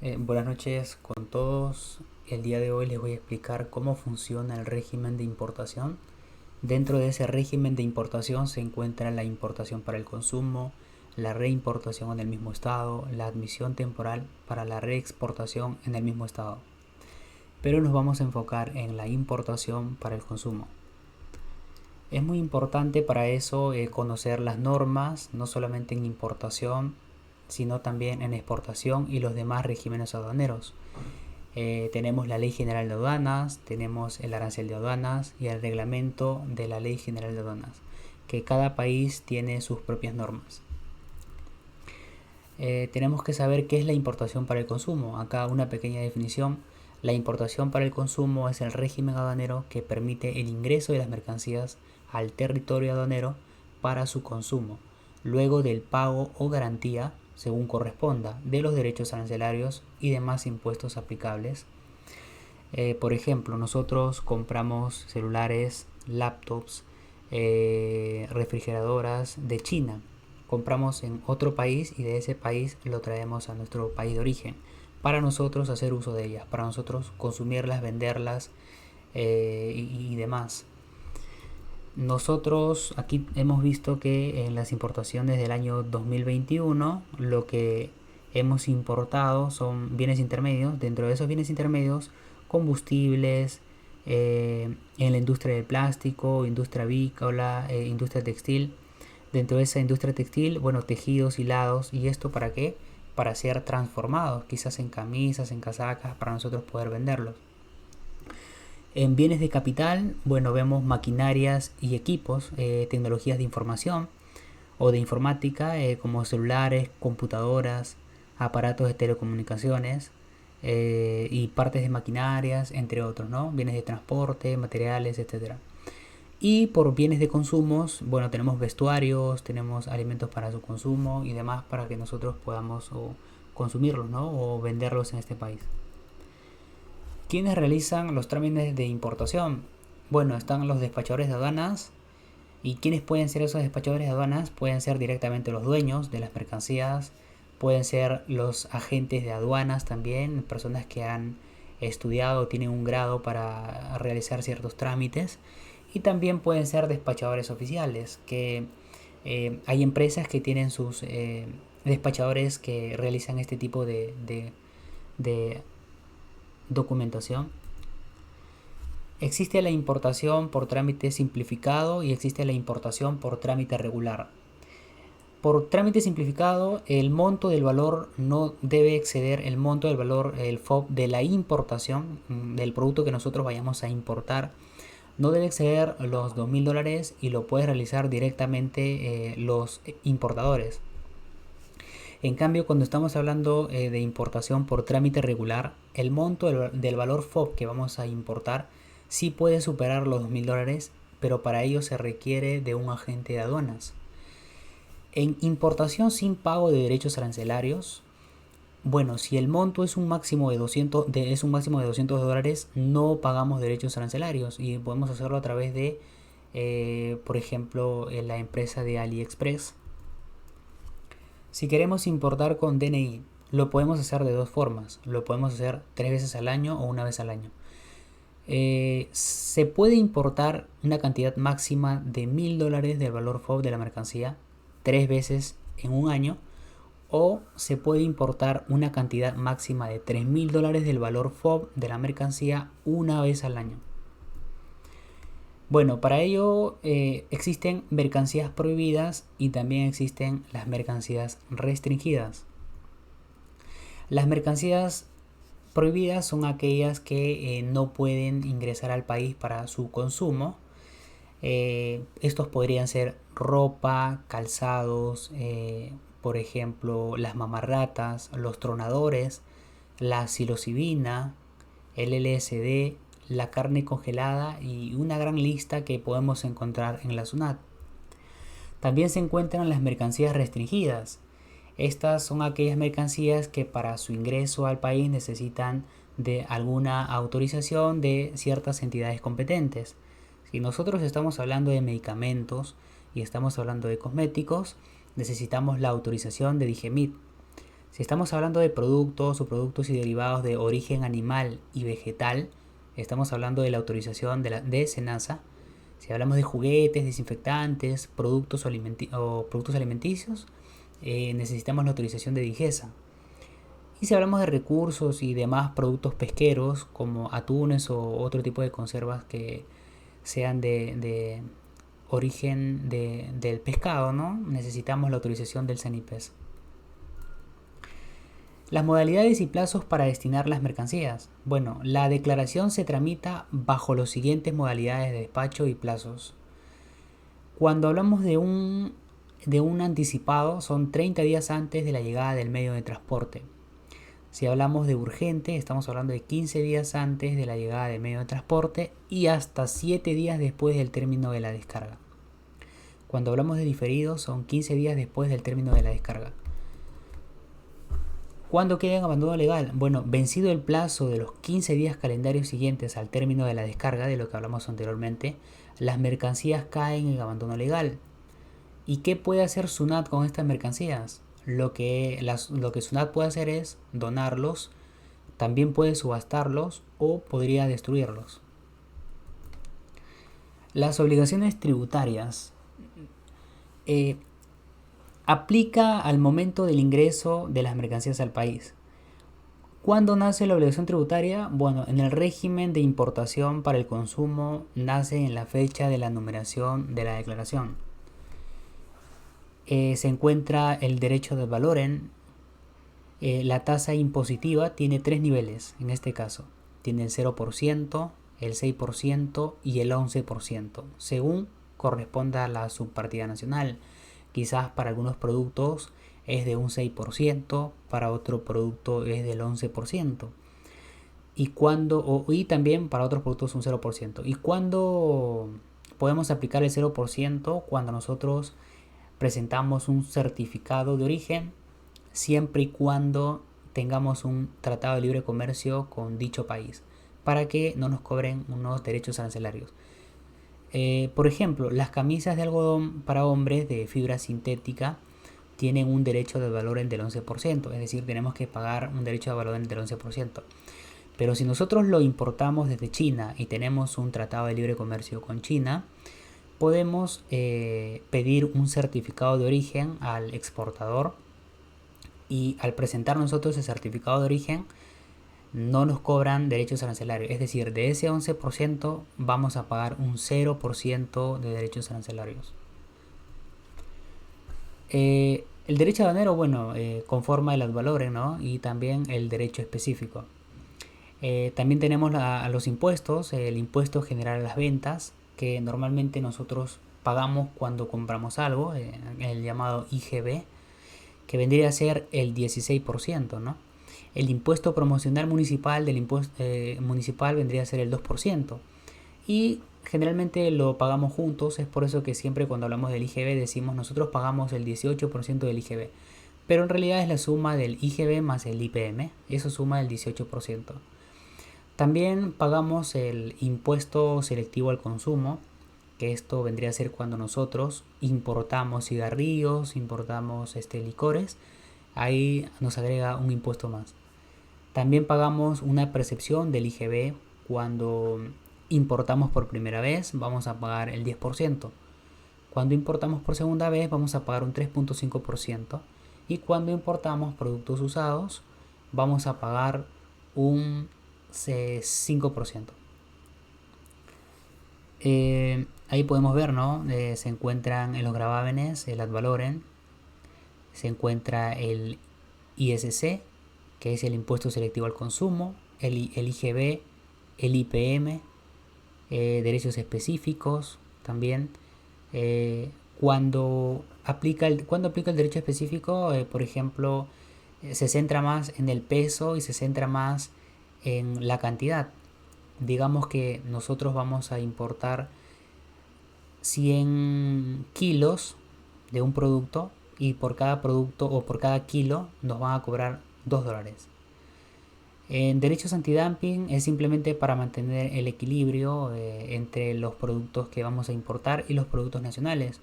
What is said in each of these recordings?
Buenas noches con todos. El día de hoy les voy a explicar cómo funciona el régimen de importación. Dentro de ese régimen de importación se encuentra la importación para el consumo, la reimportación en el mismo estado, la admisión temporal para la reexportación en el mismo estado. Pero nos vamos a enfocar en la importación para el consumo. Es muy importante para eso conocer las normas, no solamente en importación, sino también en exportación y los demás regímenes aduaneros. Tenemos la Ley General de Aduanas, tenemos el arancel de aduanas y el reglamento de la Ley General de Aduanas, que cada país tiene sus propias normas. Tenemos que saber qué es la importación para el consumo. Acá una pequeña definición. La importación para el consumo es el régimen aduanero que permite el ingreso de las mercancías al territorio aduanero para su consumo, luego del pago o garantía, según corresponda, de los derechos arancelarios y demás impuestos aplicables. Por ejemplo, nosotros compramos celulares, laptops, refrigeradoras de China. Compramos en otro país y de ese país lo traemos a nuestro país de origen para nosotros hacer uso de ellas, para nosotros consumirlas, venderlas y demás. Nosotros aquí hemos visto que en las importaciones del año 2021 lo que hemos importado son bienes intermedios. Dentro de esos bienes intermedios, combustibles, en la industria del plástico, industria avícola, industria textil. Dentro de esa industria textil, bueno, tejidos, hilados. ¿Y esto para qué? Para ser transformados, quizás en camisas, en casacas, para nosotros poder venderlos. En bienes de capital, bueno, vemos maquinarias y equipos, tecnologías de información o de informática, como celulares, computadoras, aparatos de telecomunicaciones y partes de maquinarias, entre otros, ¿no? Bienes de transporte, materiales, etcétera. Y por bienes de consumos, bueno, tenemos vestuarios, tenemos alimentos para su consumo y demás para que nosotros podamos consumirlos, ¿no? O venderlos en este país. ¿Quiénes realizan los trámites de importación? Bueno, están los despachadores de aduanas. ¿Y quiénes pueden ser esos despachadores de aduanas? Pueden ser directamente los dueños de las mercancías, pueden ser los agentes de aduanas también, personas que han estudiado o tienen un grado para realizar ciertos trámites. Y también pueden ser despachadores oficiales, que hay empresas que tienen sus despachadores que realizan este tipo de documentación. Existe la importación por trámite simplificado y existe la importación por trámite regular. Por trámite simplificado, el monto del valor no debe exceder el monto del valor, el FOB de la importación del producto que nosotros vayamos a importar. No debe exceder los $2.000 y lo puedes realizar directamente los importadores. En cambio, cuando estamos hablando de importación por trámite regular, el monto del valor FOB que vamos a importar sí puede superar los $2.000, pero para ello se requiere de un agente de aduanas. En importación sin pago de derechos arancelarios, bueno, si el monto es un máximo de $200, no pagamos derechos arancelarios y podemos hacerlo a través de, por ejemplo, la empresa de AliExpress. Si queremos importar con DNI, lo podemos hacer de dos formas. Lo podemos hacer 3 veces al año o una vez al año. Se puede importar una cantidad máxima de $1.000 del valor FOB de la mercancía 3 veces en un año, o se puede importar una cantidad máxima de $3.000 del valor FOB de la mercancía una vez al año. Bueno, para ello existen mercancías prohibidas y también existen las mercancías restringidas. Las mercancías prohibidas son aquellas que no pueden ingresar al país para su consumo. Estos podrían ser ropa, calzados, por ejemplo, las mamarratas, los tronadores, la psilocibina, el LSD, la carne congelada y una gran lista que podemos encontrar en la SUNAT. También se encuentran las mercancías restringidas. Estas son aquellas mercancías que para su ingreso al país necesitan de alguna autorización de ciertas entidades competentes. Si nosotros estamos hablando de medicamentos y estamos hablando de cosméticos, necesitamos la autorización de DIGEMIT. Si estamos hablando de productos o productos y derivados de origen animal y vegetal, estamos hablando de la autorización de SENASA. Si hablamos de juguetes, desinfectantes, productos productos alimenticios, necesitamos la autorización de DIGESA. Y si hablamos de recursos y demás productos pesqueros como atunes o otro tipo de conservas que sean de origen del pescado, ¿no? Necesitamos la autorización del CENIPES. Las modalidades y plazos para destinar las mercancías. Bueno, la declaración se tramita bajo las siguientes modalidades de despacho y plazos. Cuando hablamos de un anticipado, son 30 días antes de la llegada del medio de transporte. Si hablamos de urgente, estamos hablando de 15 días antes de la llegada del medio de transporte y hasta 7 días después del término de la descarga. Cuando hablamos de diferido, son 15 días después del término de la descarga. ¿Cuándo queda en abandono legal? Bueno, vencido el plazo de los 15 días calendarios siguientes al término de la descarga, de lo que hablamos anteriormente, las mercancías caen en abandono legal. ¿Y qué puede hacer SUNAT con estas mercancías? Lo que SUNAT puede hacer es donarlos, también puede subastarlos o podría destruirlos. Las obligaciones tributarias. Aplica al momento del ingreso de las mercancías al país. ¿Cuándo nace la obligación tributaria? Bueno, en el régimen de importación para el consumo nace en la fecha de la numeración de la declaración. Se encuentra el derecho de valor en la tasa impositiva tiene 3 niveles en este caso. Tiene el 0%, el 6% y el 11%, según corresponda a la subpartida nacional. Quizás para algunos productos es de un 6%, para otro producto es del 11%. Y también para otros productos un 0%. ¿Y cuándo podemos aplicar el 0%? Cuando nosotros presentamos un certificado de origen, siempre y cuando tengamos un tratado de libre comercio con dicho país, para que no nos cobren unos derechos arancelarios. Por ejemplo, las camisas de algodón para hombres de fibra sintética tienen un derecho de valor del 11%, es decir, tenemos que pagar un derecho de valor del 11%. Pero si nosotros lo importamos desde China y tenemos un tratado de libre comercio con China, podemos pedir un certificado de origen al exportador y al presentar nosotros ese certificado de origen no nos cobran derechos arancelarios. Es decir, de ese 11% vamos a pagar un 0% de derechos arancelarios. El derecho aduanero, bueno, conforma el ad valorem, ¿no? Y también el derecho específico. También tenemos a los impuestos, el impuesto general a las ventas, que normalmente nosotros pagamos cuando compramos algo, el llamado IGB, que vendría a ser el 16%, ¿no? El impuesto promocional municipal del impuesto municipal vendría a ser el 2%. Y generalmente lo pagamos juntos, es por eso que siempre cuando hablamos del IGB decimos nosotros pagamos el 18% del IGB. Pero en realidad es la suma del IGB más el IPM, eso suma el 18%. También pagamos el impuesto selectivo al consumo, que esto vendría a ser cuando nosotros importamos cigarrillos, importamos licores, ahí nos agrega un impuesto más. También pagamos una percepción del IGB cuando importamos por primera vez, vamos a pagar el 10%. Cuando importamos por segunda vez vamos a pagar un 3.5%. Y cuando importamos productos usados vamos a pagar un 5%. Ahí podemos ver, ¿no? Se encuentran en los gravámenes el ad valorem, se encuentra el ISC, que es el impuesto selectivo al consumo, el IGB, el IPM, derechos específicos también. Cuando aplica el derecho específico, por ejemplo, se centra más en el peso y se centra más en la cantidad. Digamos que nosotros vamos a importar 100 kilos de un producto y por cada producto o por cada kilo nos van a cobrar $2. En derechos antidumping es simplemente para mantener el equilibrio entre los productos que vamos a importar y los productos nacionales.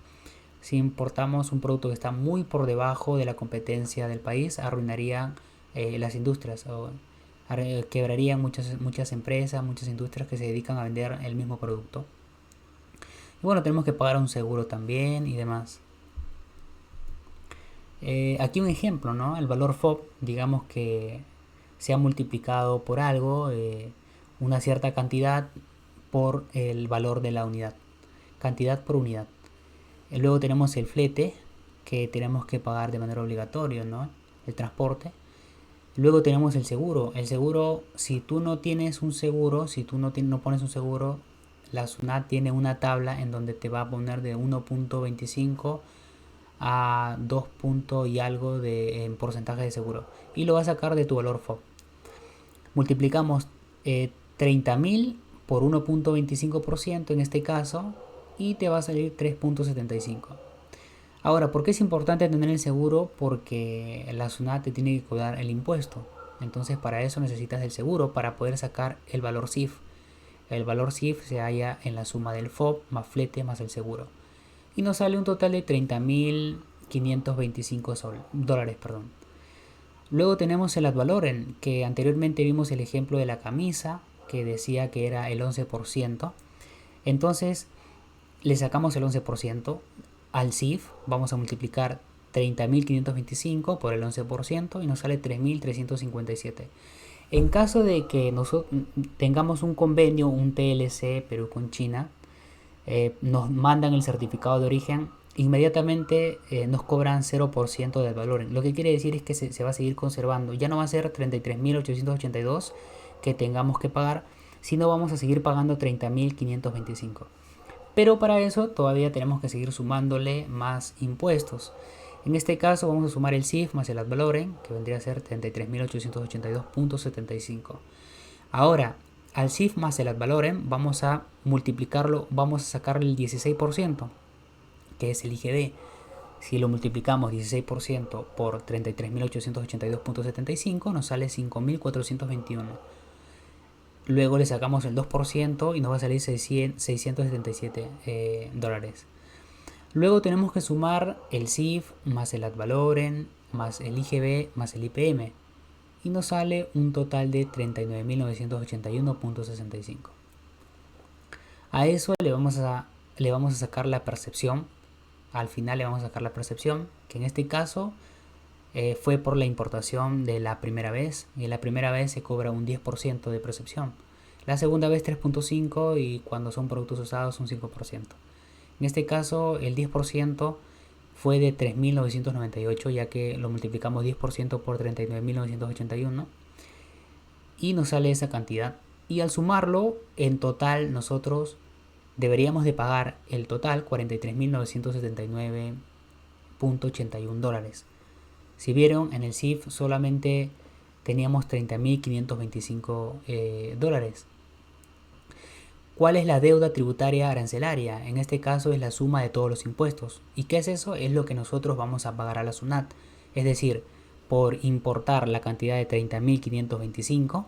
Si importamos un producto que está muy por debajo de la competencia del país, arruinaría las industrias o quebrarían muchas empresas, muchas industrias que se dedican a vender el mismo producto. Y bueno, tenemos que pagar un seguro también y demás. Aquí un ejemplo, ¿no? El valor FOB, digamos que se ha multiplicado por algo, una cierta cantidad por el valor de la unidad, cantidad por unidad. Luego tenemos el flete, que tenemos que pagar de manera obligatoria, ¿no? El transporte. Luego tenemos el seguro. El seguro, si tú no tienes un seguro, si tú no pones un seguro, la SUNAT tiene una tabla en donde te va a poner de 1.25 a 2 y algo en porcentaje de seguro. Y lo va a sacar de tu valor FOB. Multiplicamos 30.000 por 1.25% en este caso y te va a salir 3.75. Ahora, ¿por qué es importante tener el seguro? Porque la SUNAT te tiene que cobrar el impuesto. Entonces para eso necesitas el seguro para poder sacar el valor CIF. El valor CIF se halla en la suma del FOB más flete más el seguro. Y nos sale un total de 30.525 dólares. Luego tenemos el ad valorem, que anteriormente vimos el ejemplo de la camisa, que decía que era el 11%. Entonces le sacamos el 11% al CIF, vamos a multiplicar 30.525 por el 11% y nos sale 3.357. En caso de que nosotros tengamos un convenio, un TLC Perú con China, nos mandan el certificado de origen, inmediatamente nos cobran 0% del valor. Lo que quiere decir es que se va a seguir conservando. Ya no va a ser 33.882 que tengamos que pagar, sino vamos a seguir pagando 30.525. Pero para eso todavía tenemos que seguir sumándole más impuestos. En este caso vamos a sumar el CIF más el ad valorem, que vendría a ser 33.882.75. Ahora, al CIF más el ad valorem vamos a multiplicarlo, vamos a sacarle el 16%, que es el IGB. Si lo multiplicamos 16% por 33.882.75 nos sale 5.421. Luego le sacamos el 2% y nos va a salir 677 dólares. Luego tenemos que sumar el CIF más el ad valorem más el IGB más el IPM. Y nos sale un total de 39.981.65. A eso le vamos a sacar la percepción. Al final le vamos a sacar la percepción, que en este caso fue por la importación de la primera vez. Y en la primera vez se cobra un 10% de percepción. La segunda vez 3.5% y cuando son productos usados un 5%. En este caso el 10% fue de 3.998, ya que lo multiplicamos 10% por 39.981 y nos sale esa cantidad. Y al sumarlo, en total nosotros deberíamos de pagar el total 43.979.81 dólares. Si vieron, en el CIF solamente teníamos 30.525 dólares. ¿Cuál es la deuda tributaria arancelaria? En este caso es la suma de todos los impuestos. ¿Y qué es eso? Es lo que nosotros vamos a pagar a la SUNAT. Es decir, por importar la cantidad de 30.525,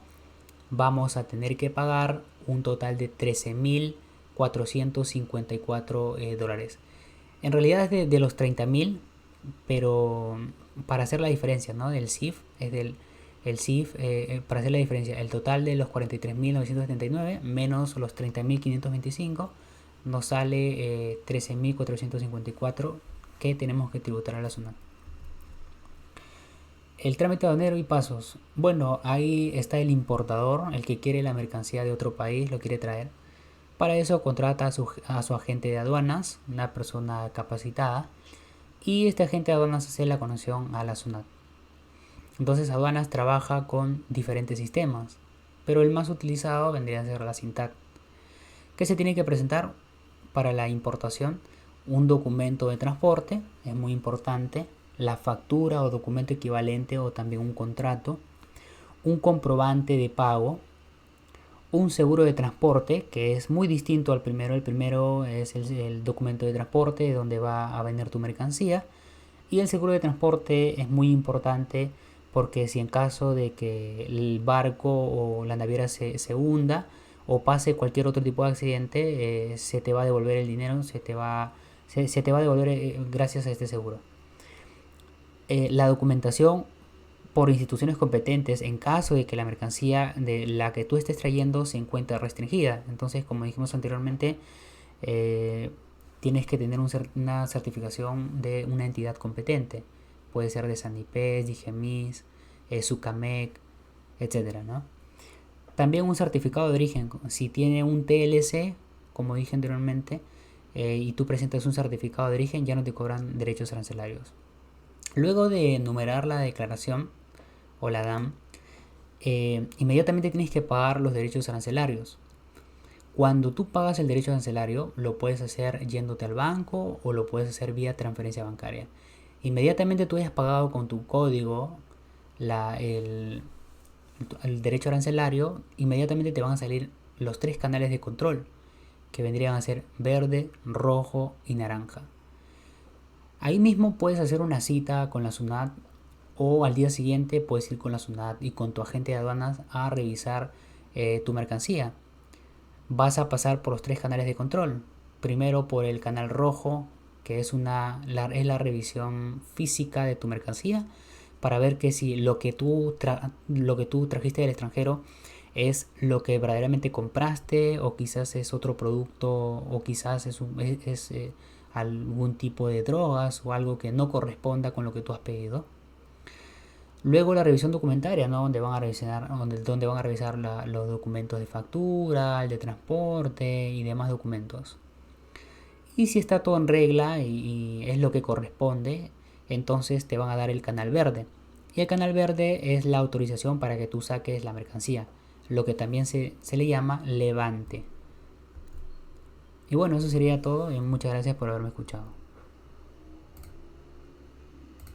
vamos a tener que pagar un total de 13.454 dólares. En realidad es de los 30.000, pero para hacer la diferencia, ¿no? Del CIF, es del el CIF, para hacer la diferencia, el total de los 43.979 menos los 30.525 nos sale 13.454 que tenemos que tributar a la SUNAT. El trámite aduanero y pasos. Bueno, ahí está el importador, el que quiere la mercancía de otro país, lo quiere traer. Para eso contrata a su agente de aduanas, una persona capacitada, y este agente de aduanas hace la conexión a la SUNAT. Entonces aduanas trabaja con diferentes sistemas, pero el más utilizado vendría a ser la SINTAC. ¿Qué se tiene que presentar para la importación? Un documento de transporte, es muy importante, la factura o documento equivalente o también un contrato, un comprobante de pago, un seguro de transporte, que es muy distinto al primero. El primero es el documento de transporte donde va a vender tu mercancía, y el seguro de transporte es muy importante porque si en caso de que el barco o la naviera se hunda o pase cualquier otro tipo de accidente, se te va a devolver el dinero, se te va se te va a devolver gracias a este seguro. La documentación por instituciones competentes en caso de que la mercancía de la que tú estés trayendo se encuentre restringida. Entonces, como dijimos anteriormente, tienes que tener una certificación de una entidad competente. Puede ser de Sanipes, Digemis, Sucamec, etcétera, ¿no? También un certificado de origen. Si tiene un TLC, como dije anteriormente, y tú presentas un certificado de origen, ya no te cobran derechos arancelarios. Luego de enumerar la declaración o la DAM, inmediatamente tienes que pagar los derechos arancelarios. Cuando tú pagas el derecho arancelario, lo puedes hacer yéndote al banco o lo puedes hacer vía transferencia bancaria. Inmediatamente tú hayas pagado con tu código el derecho arancelario, inmediatamente te van a salir los 3 canales de control, que vendrían a ser verde, rojo y naranja. Ahí mismo puedes hacer una cita con la SUNAT o al día siguiente puedes ir con la SUNAT y con tu agente de aduanas a revisar tu mercancía. Vas a pasar por los 3 canales de control. Primero por el canal rojo, que es la revisión física de tu mercancía, para ver que si lo que tú trajiste del extranjero es lo que verdaderamente compraste, o quizás es otro producto, o quizás es algún tipo de drogas o algo que no corresponda con lo que tú has pedido. Luego la revisión documentaria, ¿no? Donde van a revisar los documentos de factura, el de transporte y demás documentos. Y si está todo en regla y es lo que corresponde, entonces te van a dar el canal verde. Y el canal verde es la autorización para que tú saques la mercancía, lo que también se le llama levante. Y bueno, eso sería todo y muchas gracias por haberme escuchado.